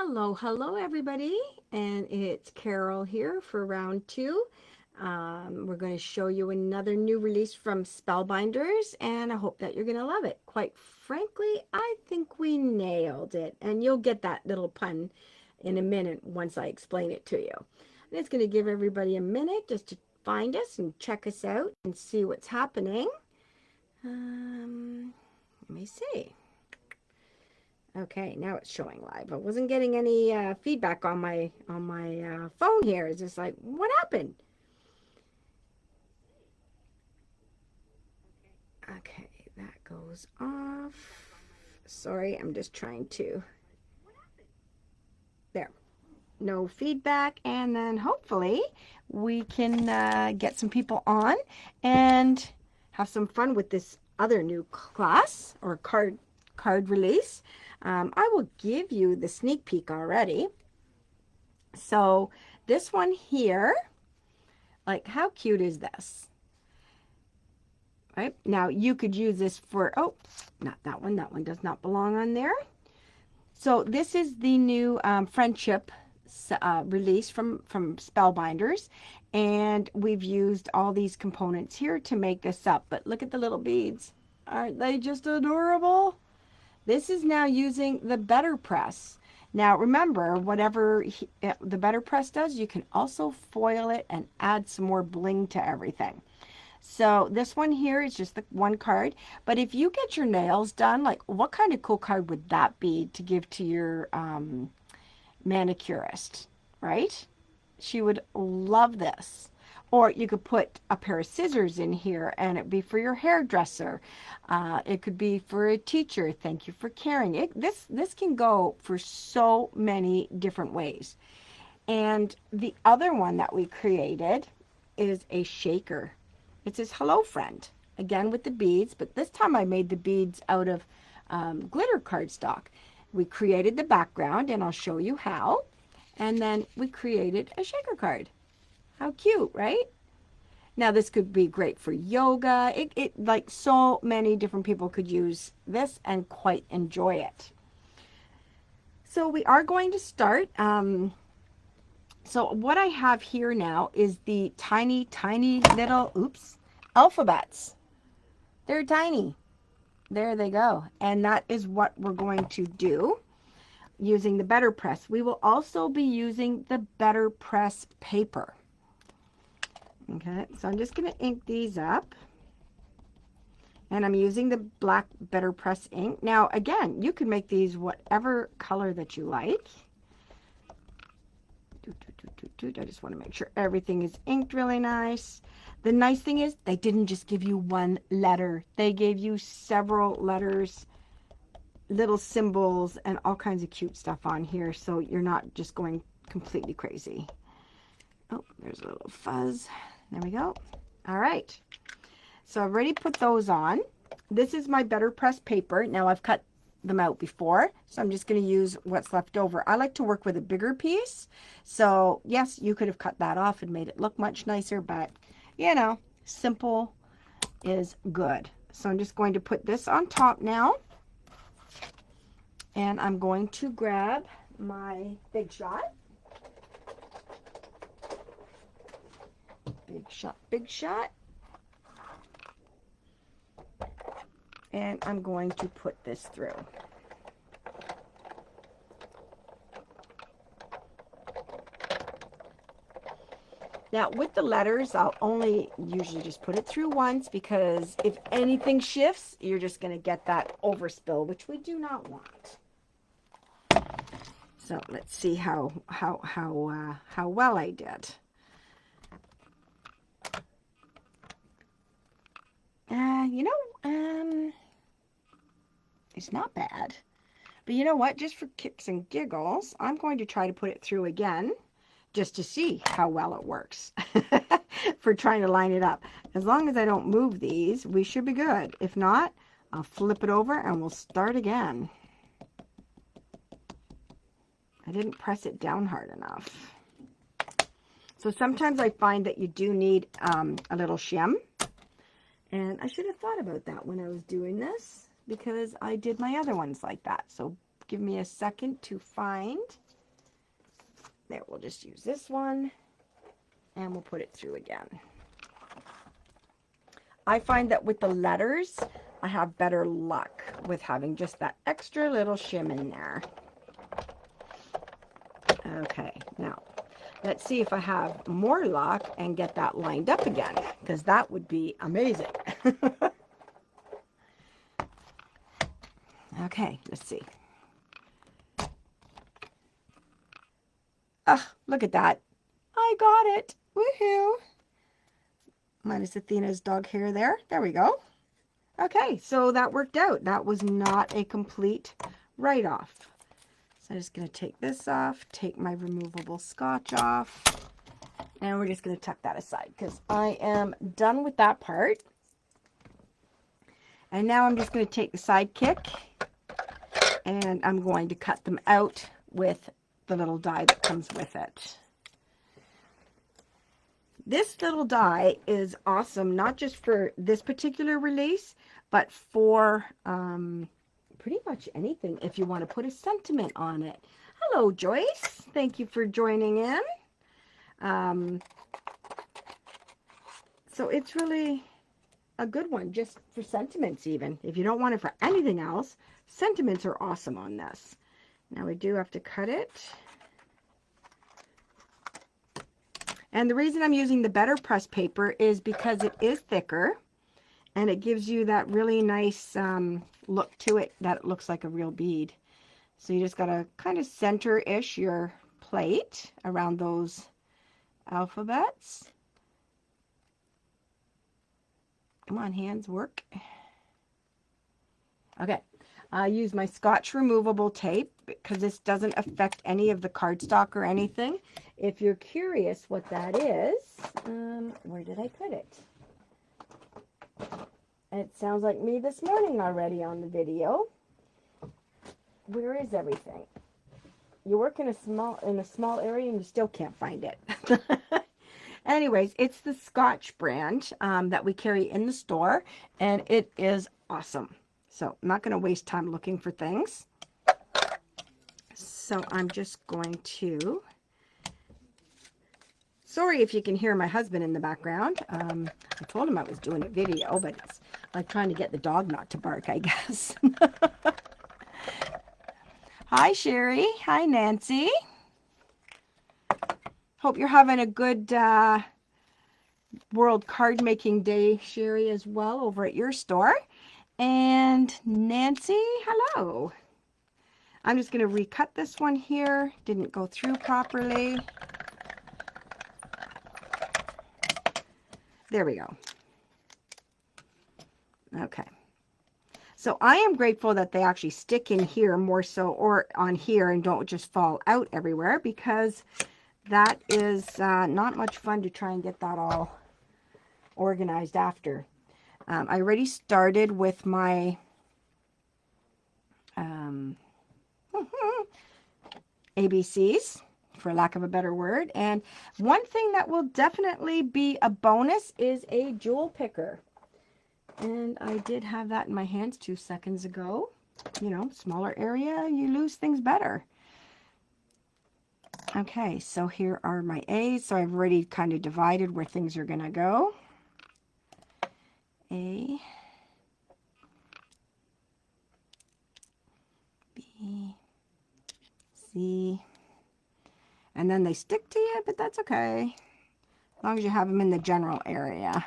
Hello everybody, and it's Carol here for round two. We're going to show you another new release from Spellbinders, and I hope that you're going to love it. Quite frankly, I think we nailed it, and you'll get that little pun in a minute once I explain it to you. And it's going to give everybody a minute just to find us and check us out and see what's happening. Let me see. Okay, now it's showing live. I wasn't getting any feedback on my phone here. It's just like, what happened? Okay, that goes off. Sorry, I'm just trying to. There. No feedback, and then hopefully we can get some people on and have some fun with this other new class or card release. I will give you the sneak peek already. So this one here, like how cute is this? Right? Now you could use this for, oh, not that one. That one does not belong on there. So this is the new friendship release from Spellbinders. And we've used all these components here to make this up. But look at the little beads. Aren't they just adorable? This is now using the Better Press. Now remember, whatever the Better Press does, you can also foil it and add some more bling to everything. So this one here is just the one card. But if you get your nails done, like what kind of cool card would that be to give to your manicurist, right? She would love this. Or you could put a pair of scissors in here and it'd be for your hairdresser. It could be for a teacher. Thank you for caring. This can go for so many different ways. And the other one that we created is a shaker. It says hello friend, again with the beads, but this time I made the beads out of glitter cardstock. We created the background, and I'll show you how. And then we created a shaker card. How cute, right? Now this could be great for yoga. It like so many different people could use this and quite enjoy it. So we are going to start. So what I have here now is the tiny little, oops, alphabets. They're tiny. There they go. And that is what we're going to do using the Better Press. We will also be using the Better Press paper. Okay, so I'm just going to ink these up. And I'm using the black Better Press ink. Now, again, you can make these whatever color that you like. I just want to make sure everything is inked really nice. The nice thing is they didn't just give you one letter. They gave you several letters, little symbols, and all kinds of cute stuff on here. So you're not just going completely crazy. Oh, there's a little fuzz. There we go. All right. So I've already put those on. This is my Better Press paper. Now I've cut them out before, so I'm just going to use what's left over. I like to work with a bigger piece. So yes, you could have cut that off and made it look much nicer, but you know, simple is good. So I'm just going to put this on top now. And I'm going to grab my Big Shot. Big Shot, Big Shot. And I'm going to put this through. Now with the letters, I'll only usually just put it through once, because if anything shifts, you're just going to get that overspill, which we do not want. So let's see how well I did. It's not bad. But you know what? Just for kicks and giggles, I'm going to try to put it through again just to see how well it works for trying to line it up. As long as I don't move these, we should be good. If not, I'll flip it over and we'll start again. I didn't press it down hard enough. So sometimes I find that you do need a little shim. And I should have thought about that when I was doing this, because I did my other ones like that. So give me a second to find There, we'll just use this one, and we'll put it through again. I find that with the letters, I have better luck with having just that extra little shim in there. Okay, now let's see if I have more luck and get that lined up again, because that would be amazing. Okay, let's see. Ugh, look at that. I got it. Woohoo. Minus Athena's dog hair there. There we go. Okay, so that worked out. That was not a complete write-off. So I'm just going to take this off, take my removable scotch off, and we're just going to tuck that aside because I am done with that part. And now I'm just going to take the sidekick and I'm going to cut them out with the little die that comes with it. This little die is awesome, not just for this particular release, but for pretty much anything if you want to put a sentiment on it. Hello, Joyce. Thank you for joining in. So it's really a good one just for sentiments even. If you don't want it for anything else, sentiments are awesome on this. Now we do have to cut it. And the reason I'm using the better press paper is because it is thicker and it gives you that really nice look to it that it looks like a real bead. So you just got to kind of center-ish your plate around those alphabets. Come on, hands, work. Okay, I use my Scotch removable tape because this doesn't affect any of the cardstock or anything. If you're curious what that is, where did I put it? It sounds like me this morning already on the video. Where is everything? You work in a small area and you still can't find it. Anyways, it's the Scotch brand that we carry in the store, and it is awesome. So I'm not going to waste time looking for things. So I'm just going to... Sorry if you can hear my husband in the background. I told him I was doing a video, but it's like trying to get the dog not to bark, I guess. Hi, Sherry. Hi, Nancy. Hope you're having a good World Card Making Day, Sherry, as well, over at your store. And Nancy, hello. I'm just going to recut this one here. Didn't go through properly. There we go. Okay. So I am grateful that they actually stick in here more so, or on here, and don't just fall out everywhere, because that is not much fun to try and get that all organized after. I already started with my ABCs, for lack of a better word. And one thing that will definitely be a bonus is a jewel picker. And I did have that in my hands 2 seconds ago. You know, smaller area, you lose things better. Okay, so here are my A's. So I've already kind of divided where things are going to go. A, B, C, and then they stick to you, but that's okay, as long as you have them in the general area.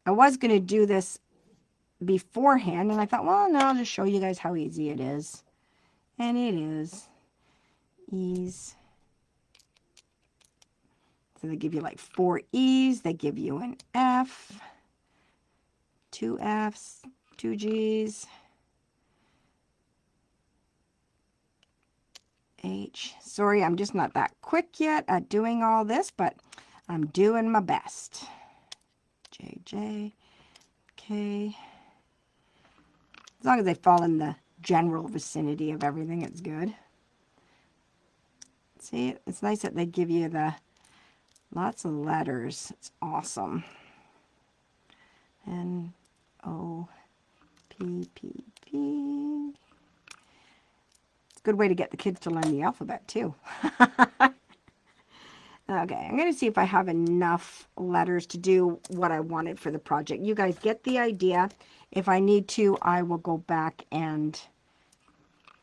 I was going to do this beforehand, and I thought, well, no, I'll just show you guys how easy it is. And it is. E's. So they give you like 4 E's. They give you an F, 2 F's, 2 G's, H. Sorry, I'm just not that quick yet at doing all this, but I'm doing my best. J, J, K. As long as they fall in the general vicinity of everything, it's good. See, it's nice that they give you the lots of letters. It's awesome. N, O, P, P, P. Good way to get the kids to learn the alphabet too. Okay, I'm going to see if I have enough letters to do what I wanted for the project. You guys get the idea. If I need to, I will go back and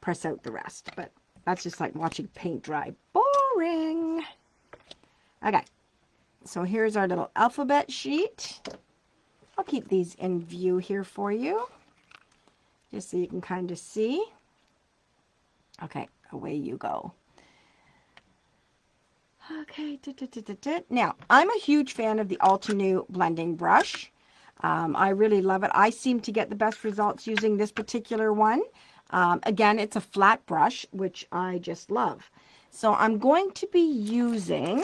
press out the rest. But that's just like watching paint dry. Boring. Okay, so here's our little alphabet sheet. I'll keep these in view here for you, just so you can kind of see. Okay, away you go. Okay, now I'm a huge fan of the Altenew blending brush. I really love it. I seem to get the best results using this particular one. Again, it's a flat brush, which I just love. So I'm going to be using,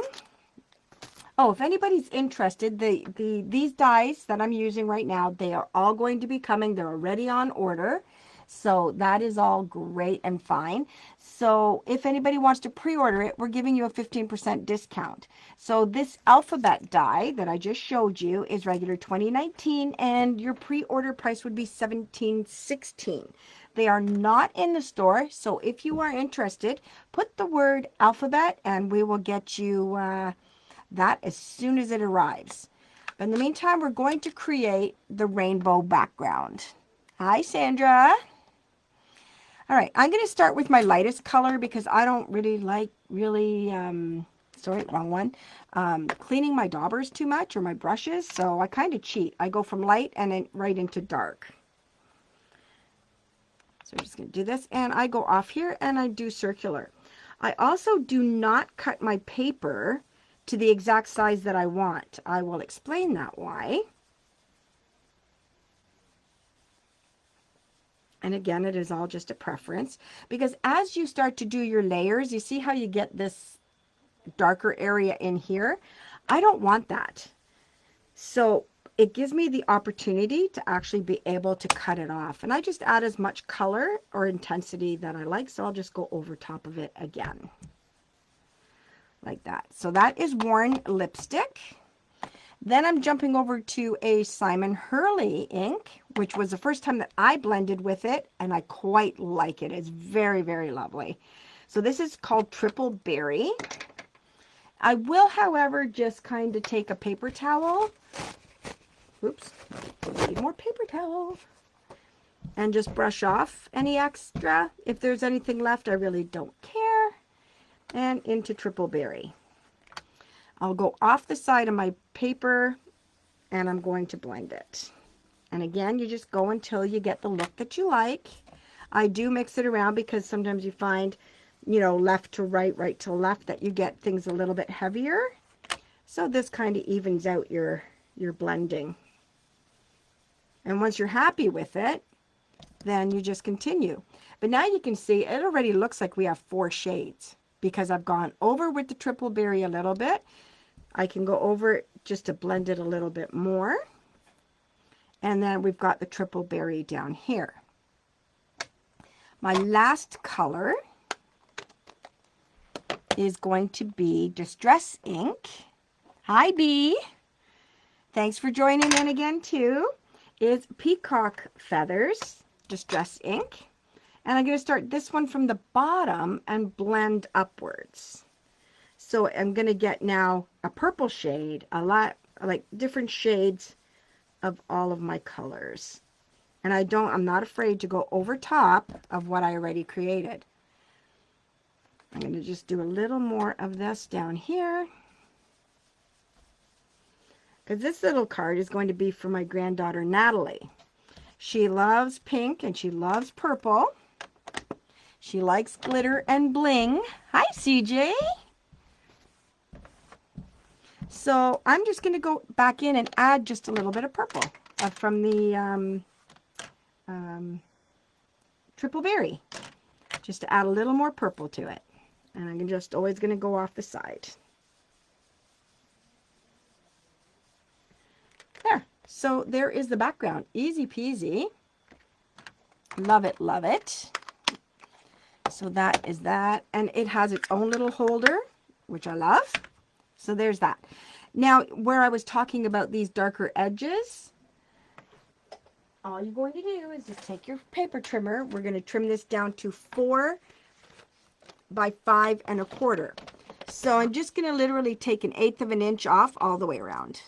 oh, if anybody's interested, these dies that I'm using right now, they are all going to be coming. They're already on order. So that is all great and fine. So if anybody wants to pre-order it, we're giving you a 15% discount. So this alphabet die that I just showed you is regular $20.19, and your pre-order price would be $17.16. They are not in the store, so if you are interested, put the word alphabet and we will get you that as soon as it arrives. But in the meantime, we're going to create the rainbow background. Hi, Sandra. All right, I'm going to start with my lightest color because I don't really like sorry, wrong one, cleaning my daubers too much or my brushes, so I kind of cheat. I go from light and then right into dark. So I'm just going to do this, and I go off here and I do circular. I also do not cut my paper to the exact size that I want. I will explain that why. And again, it is all just a preference, because as you start to do your layers, you see how you get this darker area in here? I don't want that. So it gives me the opportunity to actually be able to cut it off. And I just add as much color or intensity that I like. So I'll just go over top of it again. Like that. So that is worn lipstick. Then I'm jumping over to a Simon Hurley ink, which was the first time that I blended with it, and I quite like it. It's very, very lovely. So this is called Triple Berry. I will, however, just kind of take a paper towel. Oops, need more paper towel. And just brush off any extra. If there's anything left, I really don't care. And into Triple Berry. I'll go off the side of my paper and I'm going to blend it. And again, you just go until you get the look that you like. I do mix it around because sometimes you find, you know, left to right, right to left, that you get things a little bit heavier. So this kind of evens out your blending. And once you're happy with it, then you just continue. But now you can see it already looks like we have 4 shades because I've gone over with the Triple Berry a little bit. I can go over it just to blend it a little bit more. And then we've got the Triple Berry down here. My last color is going to be Distress Ink. Hi, Bee. Thanks for joining in again, too. Is Peacock Feathers Distress Ink. And I'm going to start this one from the bottom and blend upwards. So I'm going to get now a purple shade, a lot, like different shades of all of my colors. And I'm not afraid to go over top of what I already created. I'm going to just do a little more of this down here. Because this little card is going to be for my granddaughter, Natalie. She loves pink and she loves purple. She likes glitter and bling. Hi, CJ. So I'm just going to go back in and add just a little bit of purple from the Triple Berry, just to add a little more purple to it. And I'm just always going to go off the side. There. So there is the background. Easy peasy. Love it, love it. So that is that. And it has its own little holder, which I love. So there's that. Now, where I was talking about these darker edges, all you're going to do is just take your paper trimmer. We're going to trim this down to 4 by 5 1/4. So I'm just going to literally take 1/8 of an inch off all the way around.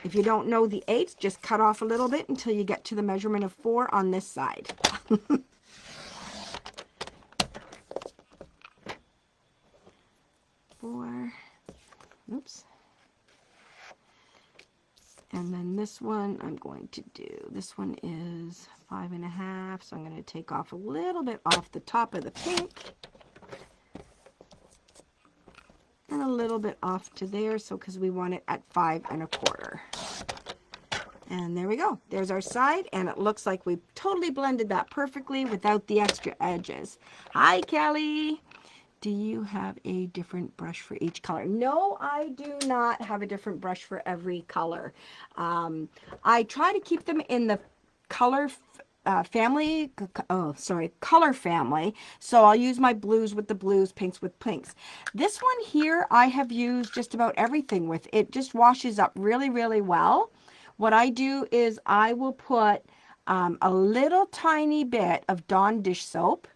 If you don't know the eighths, just cut off a little bit until you get to the measurement of 4 on this side. 4, oops. And then this one I'm going to do, this one is 5 1/2, so I'm going to take off a little bit off the top of the pink. And a little bit off to there, so because we want it at 5 1/4. And there we go. There's our side, and it looks like we totally blended that perfectly without the extra edges. Hi, Kelly. Do you have a different brush for each color? No, I do not have a different brush for every color. I try to keep them in the color family, color family. So I'll use my blues with the blues, pinks with pinks. This one here, I have used just about everything with. It just washes up really, really well. What I do is I will put a little tiny bit of Dawn dish soap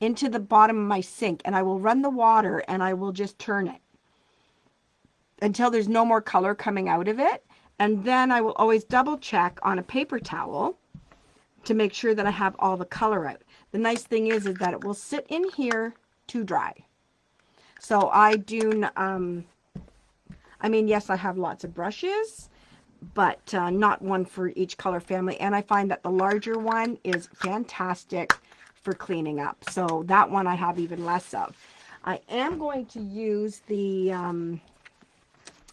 into the bottom of my sink, and I will run the water and I will just turn it until there's no more color coming out of it. And then I will always double check on a paper towel to make sure that I have all the color out. The nice thing is that it will sit in here to dry. So I do, I mean, yes, I have lots of brushes, but not one for each color family. And I find that the larger one is fantastic for cleaning up. So that one I have even less of. I am going to use the, I'm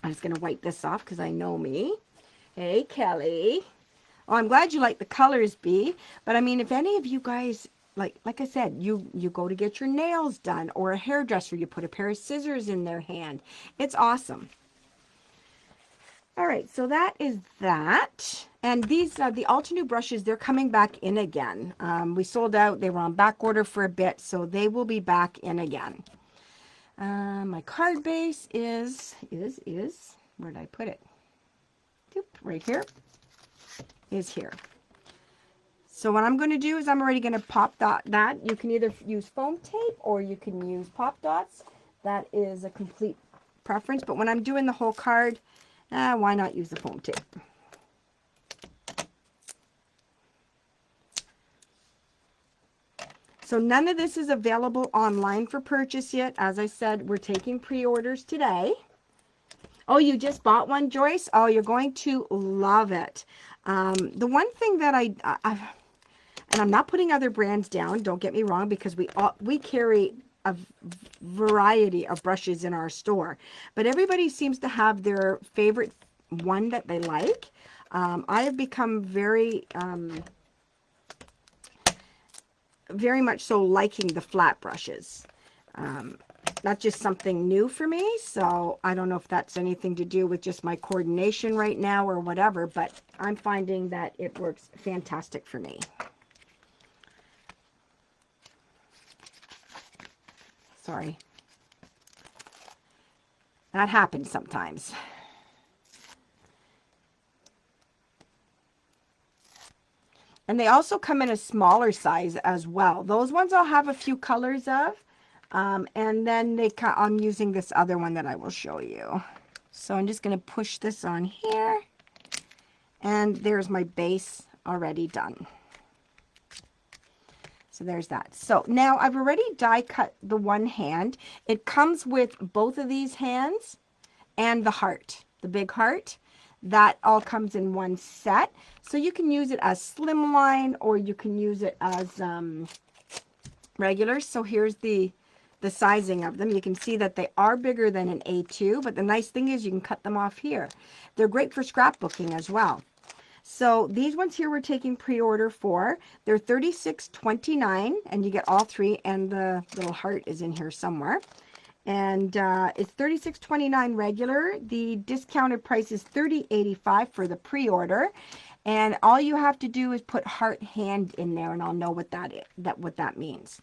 just going to wipe this off because I know me. Hey, Kelly. Oh, I'm glad you like the colors, B. But I mean, if any of you guys, like I said, you go to get your nails done, or a hairdresser, you put a pair of scissors in their hand. It's awesome. All right, so that is that. And these, the Alta New brushes, they're coming back in again. We sold out. They were on back order for a bit, so they will be back in again. My card base is, where did I put it? Right here. Is here. So what I'm going to do is I'm already going to pop that. You can either use foam tape or you can use pop dots. That is a complete preference. But when I'm doing the whole card, why not use the foam tape? So none of this is available online for purchase yet. As I said, we're taking pre-orders today. Oh, you just bought one, Joyce? Oh, you're going to love it. The one thing that and I'm not putting other brands down, don't get me wrong, because we carry a variety of brushes in our store, but everybody seems to have their favorite one that they like. I have become very much so liking the flat brushes. That's just something new for me, so I don't know if that's anything to do with just my coordination right now or whatever, but I'm finding that it works fantastic for me. Sorry. That happens sometimes. And they also come in a smaller size as well. Those ones I'll have a few colors of. And then I'm using this other one that I will show you. So I'm just going to push this on here. And there's my base already done. So there's that. So now I've already die cut the one hand. It comes with both of these hands and the heart, the big heart. That all comes in one set. So you can use it as slimline or you can use it as regular. So here's the sizing of them. You can see that they are bigger than an A2, but the nice thing is you can cut them off here. They're great for scrapbooking as well. So these ones here we're taking pre-order for. They're $36.29, and you get all three, and the little heart is in here somewhere. And it's $36.29 regular. The discounted price is $30.85 for the pre-order. And all you have to do is put heart hand in there, and I'll know what that means.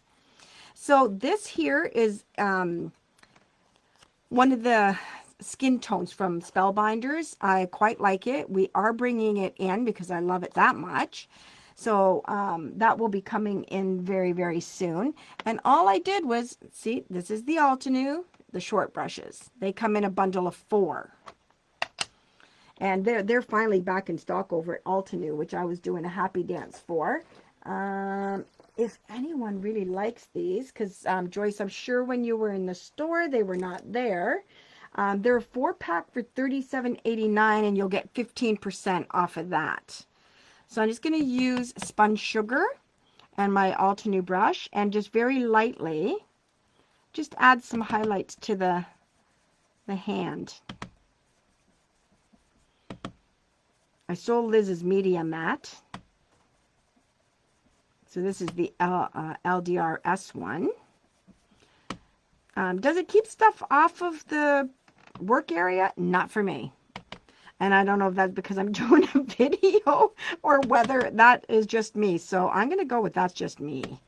So this here is one of the skin tones from Spellbinders. I quite like it. We are bringing it in because I love it that much. So that will be coming in very, very soon. And all I did was, see, this is the Altenew, the short brushes. They come in a bundle of 4. And they're finally back in stock over at Altenew, which I was doing a happy dance for. If anyone really likes these, because Joyce, I'm sure when you were in the store, they were not there. They're a 4-pack for $37.89, and you'll get 15% off of that. So I'm just going to use spun sugar and my Altenew brush, and just very lightly, just add some highlights to the hand. I stole Liz's Media Matte. So this is the LDRS one. Does it keep stuff off of the work area? Not for me. And I don't know if that's because I'm doing a video or whether that is just me. So I'm going to go with that's just me.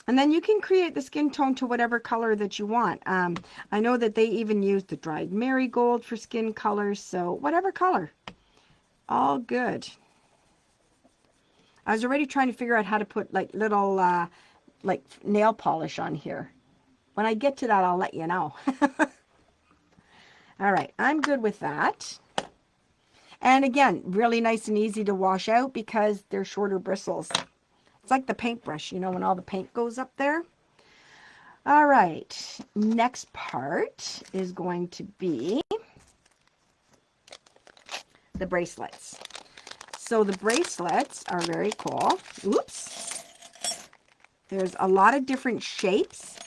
And then you can create the skin tone to whatever color that you want. I know that they even use the dried marigold for skin colors. So whatever color. All good. I was already trying to figure out how to put like little like nail polish on here. When I get to that, I'll let you know. All right, I'm good with that. And again, really nice and easy to wash out because they're shorter bristles. It's like the paintbrush, you know, when all the paint goes up there. All right, next part is going to be the bracelets. So the bracelets are very cool. Oops. There's a lot of different shapes,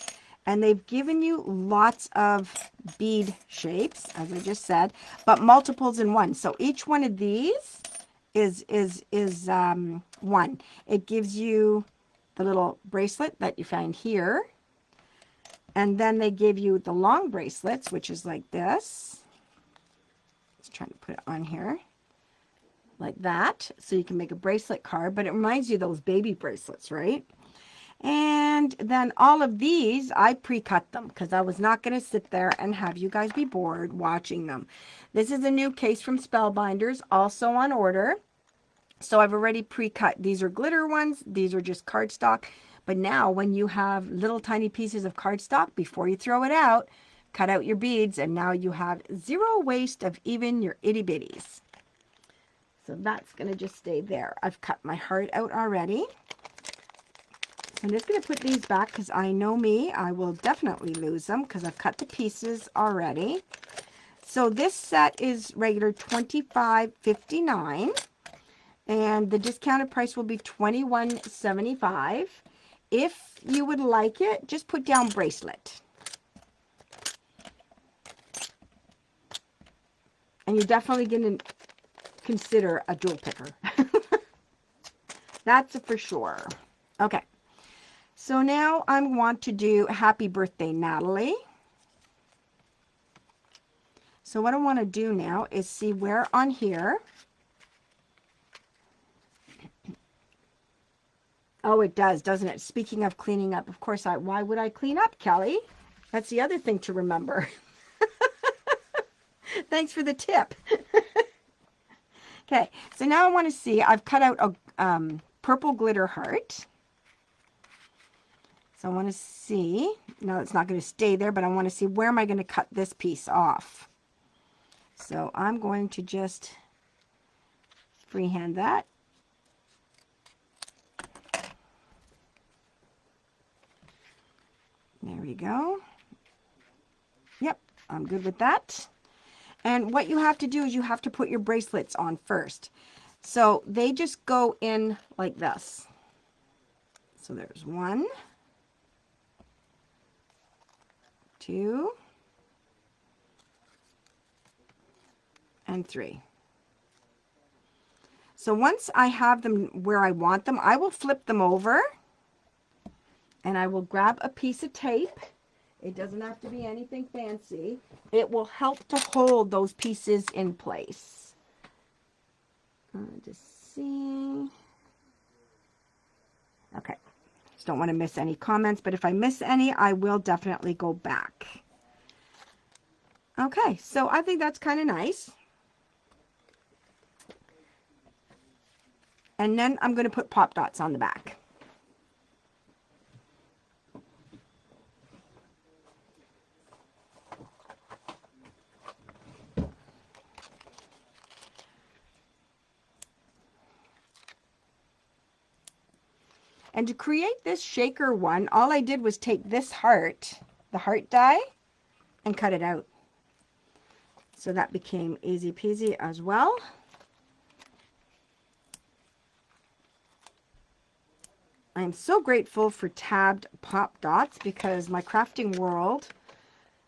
and they've given you lots of bead shapes, as I just said, but multiples in one. So each one of these is one. It gives you the little bracelet that you find here, and then they give you the long bracelets, which is like this. Let's try to put it on here like that, so you can make a bracelet card, but it reminds you of those baby bracelets, right? And then all of these, I pre-cut them because I was not going to sit there and have you guys be bored watching them. This is a new case from Spellbinders, also on order. So I've already pre-cut. These are glitter ones. These are just cardstock. But now when you have little tiny pieces of cardstock, before you throw it out, cut out your beads, and now you have zero waste of even your itty bitties. So that's going to just stay there. I've cut my heart out already. I'm just going to put these back because I know me, I will definitely lose them because I've cut to pieces already. So this set is regular $25.59, and the discounted price will be $21.75. If you would like it, just put down bracelet. And you're definitely going to consider a jewel picker. That's for sure. Okay. So now I want to do Happy Birthday, Natalie. So what I want to do now is see where on here. Oh, it does, doesn't it? Speaking of cleaning up, of course, why would I clean up, Kelly? That's the other thing to remember. Thanks for the tip. Okay, so now I want to see, I've cut out a purple glitter heart. So I want to see, no, it's not going to stay there, but I want to see where am I going to cut this piece off. So I'm going to just freehand that. There we go. Yep, I'm good with that. And what you have to do is you have to put your bracelets on first. So they just go in like this. So there's 1, 2, and 3. So once I have them where I want them, I will flip them over and I will grab a piece of tape. It doesn't have to be anything fancy. It will help to hold those pieces in place. Just see. Okay. Just don't want to miss any comments, but if I miss any, I will definitely go back. Okay, so I think that's kind of nice. And then I'm going to put pop dots on the back. And to create this shaker one, all I did was take this heart, the heart die, and cut it out. So that became easy peasy as well. I'm so grateful for tabbed pop dots because my crafting world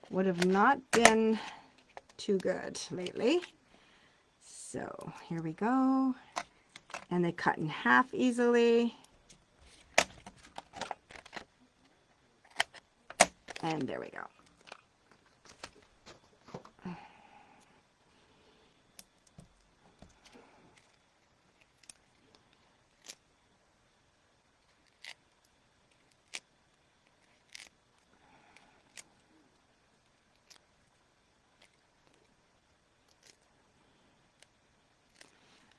would have not been too good lately. So here we go. And they cut in half easily. And there we go.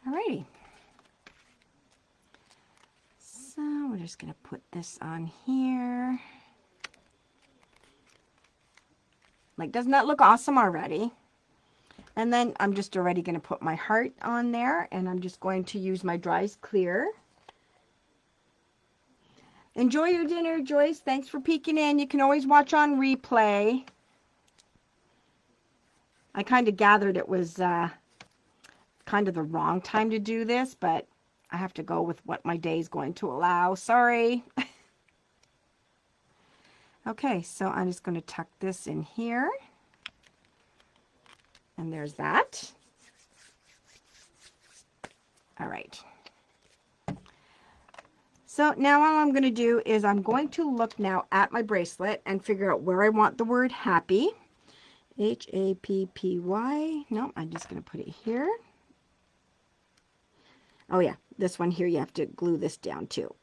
Alrighty. So we're just going to put this on here. Like, doesn't that look awesome already? And then I'm just already going to put my heart on there, and I'm just going to use my Dries Clear. Enjoy your dinner, Joyce. Thanks for peeking in. You can always watch on replay. I kind of gathered it was kind of the wrong time to do this, but I have to go with what my day is going to allow. Sorry. Okay, so I'm just going to tuck this in here. And there's that. All right. So now all I'm going to do is I'm going to look now at my bracelet and figure out where I want the word happy. H-A-P-P-Y. No, I'm just going to put it here. Oh yeah, this one here, you have to glue this down too,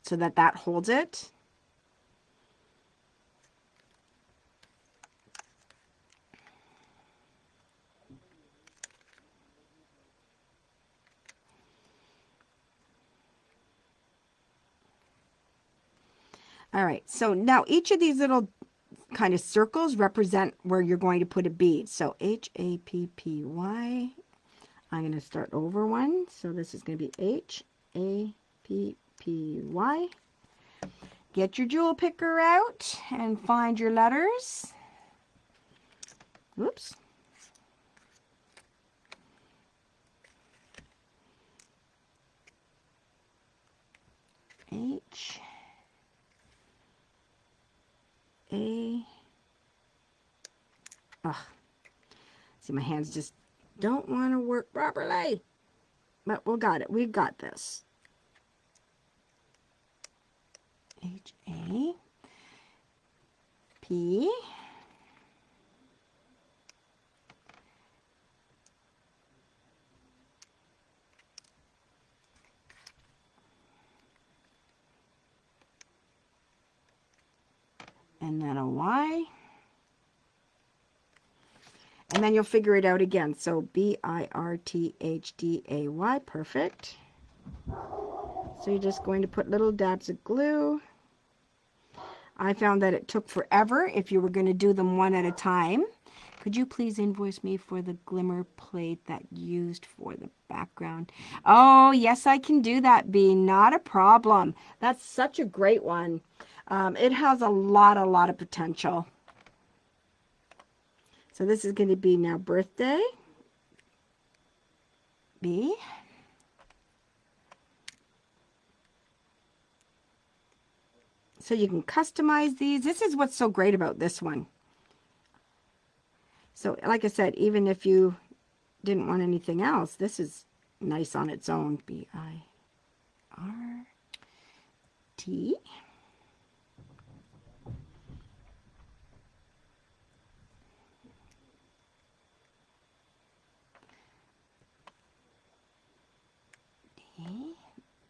so that that holds it. All right, so now each of these little kind of circles represent where you're going to put a bead. So H-A-P-P-Y. I'm going to start over one. So this is going to be H-A-P-P-Y. Get your jewel picker out and find your letters. Whoops. H A. Ugh. See, my hands just don't want to work properly. But we got it. We've got this. H A P. And then a Y. And then you'll figure it out again. So B-I-R-T-H-D-A-Y. Perfect. So you're just going to put little dabs of glue. I found that it took forever if you were going to do them one at a time. Could you please invoice me for the glimmer plate that you used for the background? Oh, yes, I can do that, B. Not a problem. That's such a great one. It has a lot of potential. So this is going to be now birthday, B. So you can customize these. This is what's so great about this one. So like I said, even if you didn't want anything else, this is nice on its own. B-I-R-T.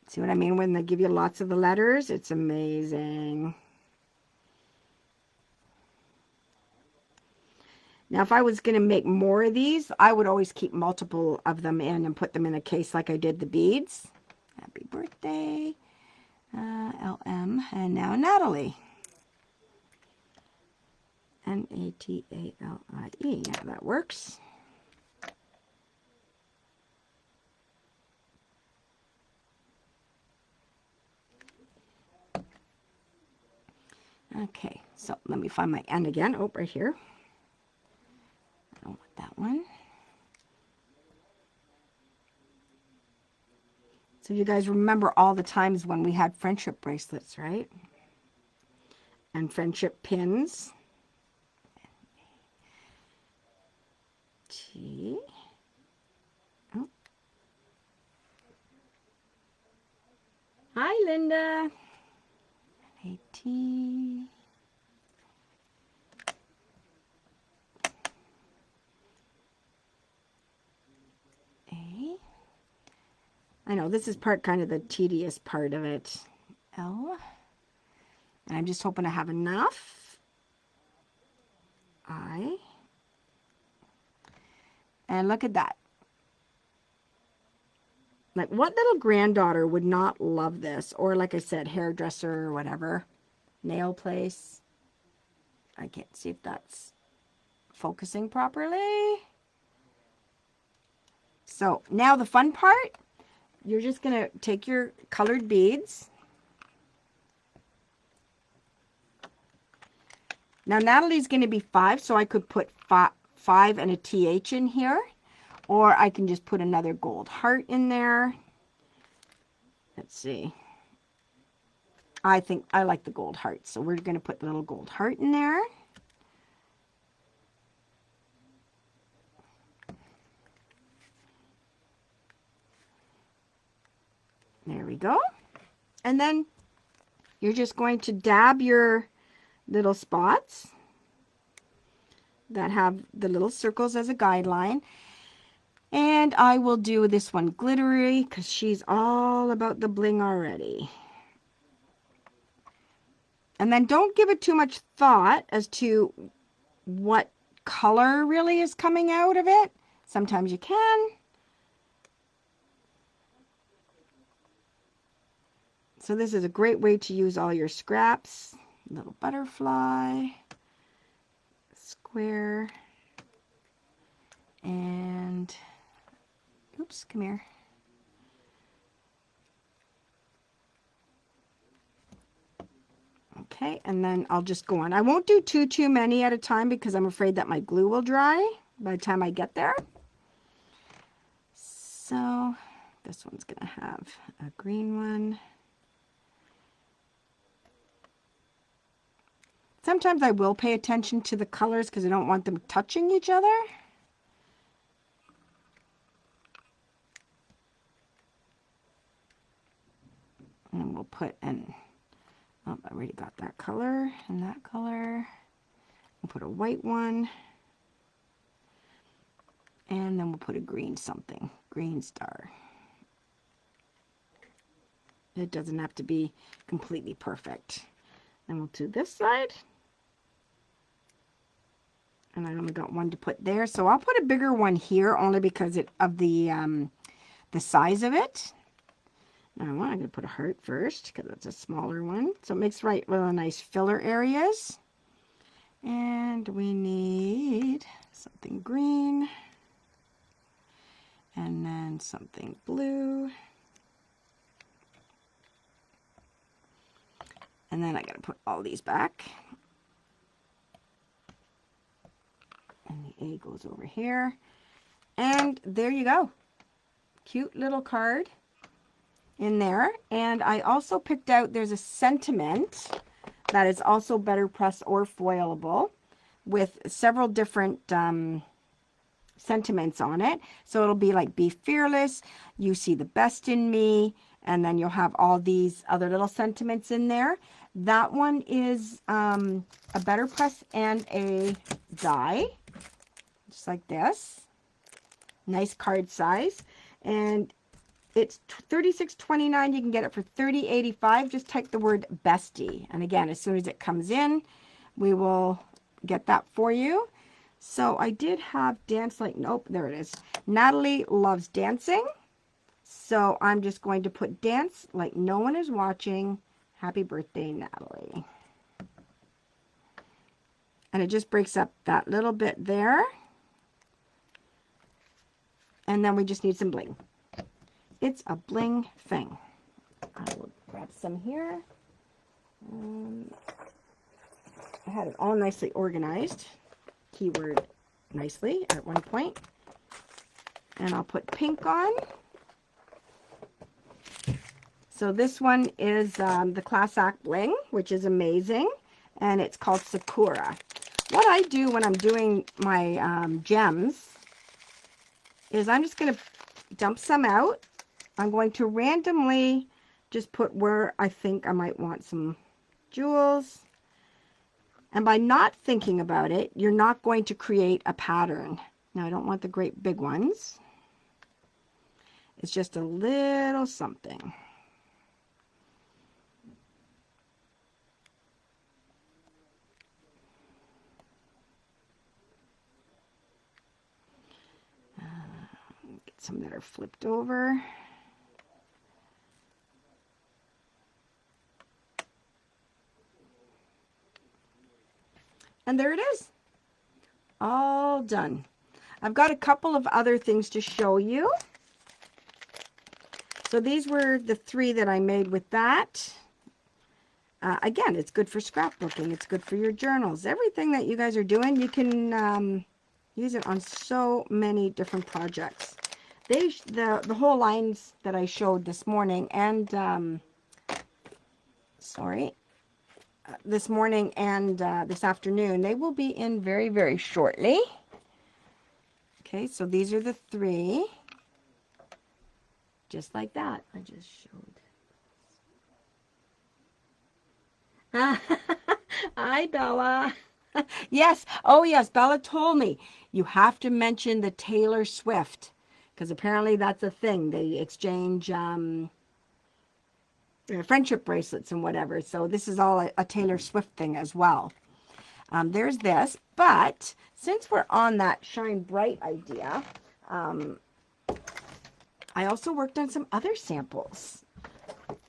See what I mean? When they give you lots of the letters, it's amazing. Now, if I was going to make more of these, I would always keep multiple of them in and put them in a case like I did the beads. Happy birthday, LM. And now Natalie. Natalie. Yeah, that works. Okay, so let me find my N again. Oh, right here. I don't want that one. So you guys remember all the times when we had friendship bracelets, right? And friendship pins. T. Oh. Hi, Linda. A-T. A. I know this is kind of the tedious part of it. L. And I'm just hoping to have enough. I. And look at that. Like, what little granddaughter would not love this? Or, like I said, hairdresser or whatever. Nail place. I can't see if that's focusing properly. So, now the fun part. You're just going to take your colored beads. Now, Natalie's going to be 5, so I could put 5 and a TH in here. Or I can just put another gold heart in there. Let's see. I think I like the gold heart, so we're going to put the little gold heart in there. There we go. And then you're just going to dab your little spots that have the little circles as a guideline. And I will do this one glittery because she's all about the bling already. And then don't give it too much thought as to what color really is coming out of it. Sometimes you can. So this is a great way to use all your scraps. Little butterfly, square, and oops, come here. Okay, and then I'll just go on. I won't do too many at a time because I'm afraid that my glue will dry by the time I get there. So this one's gonna have a green one. Sometimes I will pay attention to the colors because I don't want them touching each other. And we'll put in, oh, I already got that color and that color. We'll put a white one. And then we'll put a green something, green star. It doesn't have to be completely perfect. Then we'll do this side. And I only got one to put there, so I'll put a bigger one here only because of the size of it. Now I'm going to put a heart first because it's a smaller one, so it makes really nice filler areas. And we need something green, and then something blue, and then I got to put all these back. And the A goes over here. And there you go. Cute little card in there. And I also picked out, there's a sentiment that is also better press or foilable with several different sentiments on it. So it'll be like, be fearless, you see the best in me, and then you'll have all these other little sentiments in there. That one is a better press and a die. Just like this. Nice card size. And it's $36.29. You can get it for $30.85. Just type the word bestie. And again, as soon as it comes in, we will get that for you. So I did have dance like, nope, there it is. Natalie loves dancing. So I'm just going to put dance like no one is watching. Happy birthday, Natalie. And it just breaks up that little bit there. And then we just need some bling. It's a bling thing. I will grab some here. I had it all nicely organized. Keyword nicely at one point. And I'll put pink on. So this one is the Class Act Bling, which is amazing. And it's called Sakura. What I do when I'm doing my gems is I'm just going to dump some out. I'm going to randomly just put where I think I might want some jewels. And by not thinking about it, you're not going to create a pattern. Now, I don't want the great big ones. It's just a little something. Get some that are flipped over. And there it is. All done. I've got a couple of other things to show you. So these were the 3 that I made with that. Again, it's good for scrapbooking. It's good for your journals. Everything that you guys are doing, you can use it on so many different projects. The whole lines that I showed this morning and this morning and this afternoon, they will be in very, very shortly. Okay, so these are the 3. Just like that. I just showed. Hi, Bella. Yes. Oh, yes. Bella told me you have to mention the Taylor Swift because apparently that's a thing. They exchange friendship bracelets and whatever. So this is all a Taylor Swift thing as well. There's this. But since we're on that Shine Bright idea, I also worked on some other samples.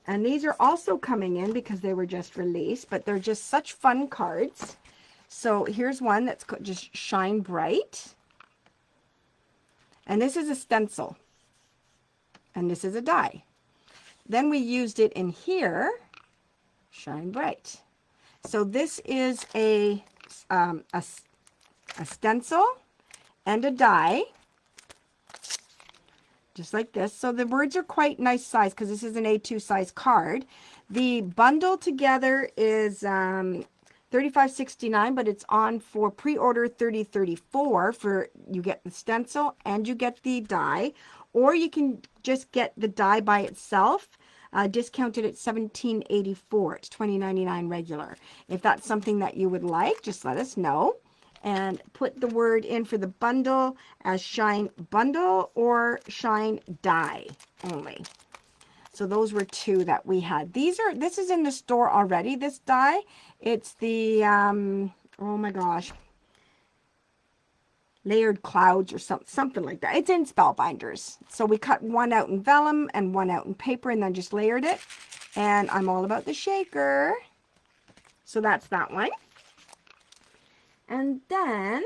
And these are also coming in because they were just released, but they're just such fun cards. So here's one that's just Shine Bright. And this is a stencil. And this is a die. Then we used it in here, Shine Bright. So this is a stencil and a die. Just like this. So the words are quite nice size because this is an A2 size card. The bundle together is $35.69, but it's on for pre-order $30.34 for you get the stencil and you get the die, or you can just get the die by itself, discounted at $17.84. It's $20.99 regular. If that's something that you would like, just let us know. And put the word in for the bundle as Shine Bundle or Shine Die only. So those were 2 that we had. This is in the store already, this die. It's the, oh my gosh, Layered Clouds or something like that. It's in Spellbinders. So we cut one out in vellum and one out in paper and then just layered it. And I'm all about the shaker. So that's that one. And then,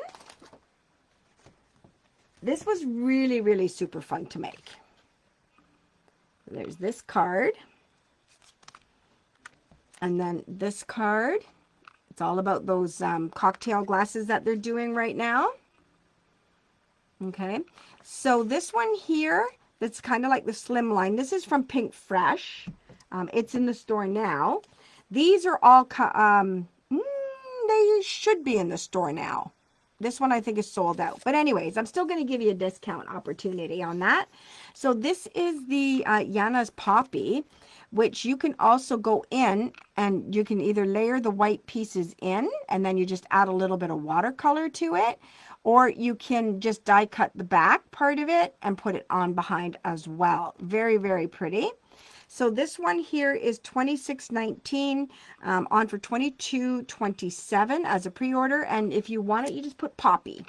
this was really, really super fun to make. There's this card. And then this card. It's all about those cocktail glasses that they're doing right now. Okay. So this one here, that's kind of like the slim line. This is from Pink Fresh. It's in the store now. These are all... they should be in the store now. This one I think is sold out. But anyways, I'm still going to give you a discount opportunity on that. So this is the Yana's Poppy, which you can also go in and you can either layer the white pieces in and then you just add a little bit of watercolor to it, or you can just die cut the back part of it and put it on behind as well. Very, very pretty. So this one here is $26.19, on for $22.27 as a pre-order. And if you want it, you just put Poppy.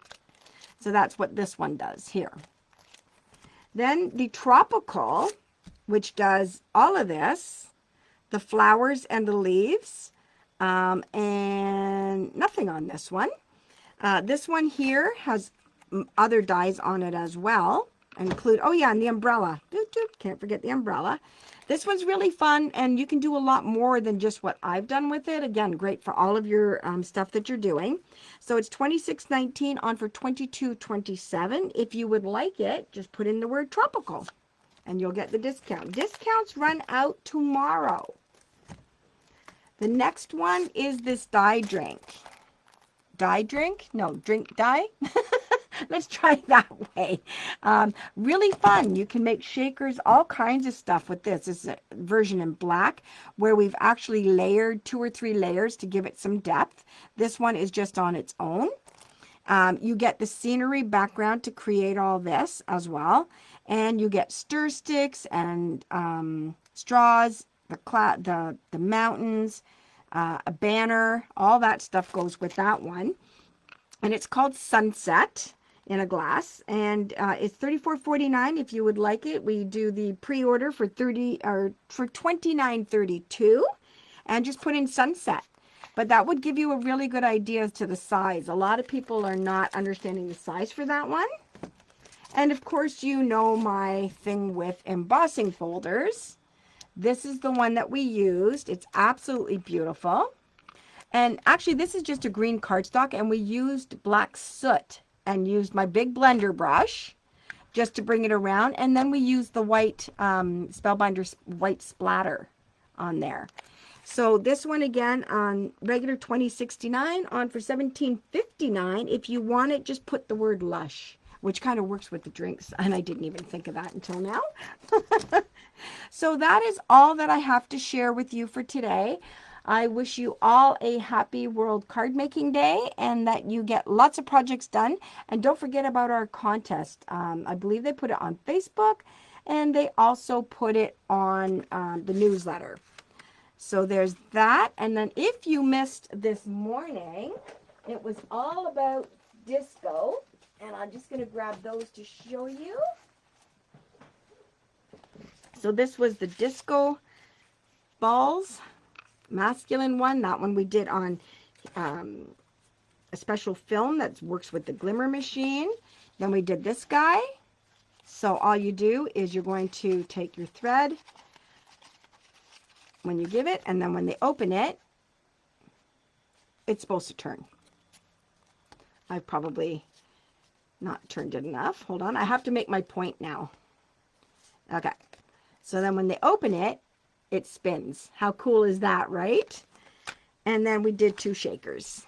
So that's what this one does here. Then the Tropical, which does all of this, the flowers and the leaves, and nothing on this one. This one here has other dies on it as well. Include, oh yeah, and the umbrella. Can't forget the umbrella. This one's really fun, and you can do a lot more than just what I've done with it. Again, great for all of your stuff that you're doing. So it's $26.19 on for $22.27. If you would like it, just put in the word tropical, and you'll get the discount. Discounts run out tomorrow. The next one is this dye drink. Dye drink? No, drink dye. Let's try it that way. Really fun. You can make shakers, all kinds of stuff with this. This is a version in black where we've actually layered 2 or 3 layers to give it some depth. This one is just on its own. You get the scenery background to create all this as well. And you get stir sticks and straws, the mountains, a banner, all that stuff goes with that one. And it's called Sunset in a glass, and it's $34.49 if you would like it. We do the pre-order for $29.32, and just put in Sunset. But that would give you a really good idea as to the size. A lot of people are not understanding the size for that one. And of course, you know my thing with embossing folders. This is the one that we used. It's absolutely beautiful. And actually, this is just a green cardstock, and we used black soot and used my big blender brush just to bring it around. And then we used the white Spellbinder's white splatter on there. So this one again on regular $20.69, on for $17.59. If you want it, just put the word Lush, which kind of works with the drinks. And I didn't even think of that until now. So that is all that I have to share with you for today. I wish you all a happy World Card Making Day, and that you get lots of projects done. And don't forget about our contest. I believe they put it on Facebook, and they also put it on the newsletter. So there's that. And then if you missed this morning, it was all about disco. And I'm just going to grab those to show you. So this was the disco balls. Masculine one. That one we did on a special film that works with the glimmer machine. Then we did this guy. So all you do is you're going to take your thread when you give it, and then when they open it, it's supposed to turn. I've probably not turned it enough. Hold on. I have to make my point now. Okay. So then when they open it, it spins. How cool is that, right? And then we did 2 shakers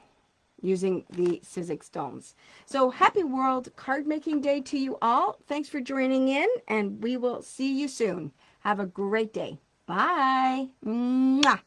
using the Sizzix domes. So happy World Card Making Day to you all. Thanks for joining in, and we will see you soon. Have a great day. Bye. Mwah.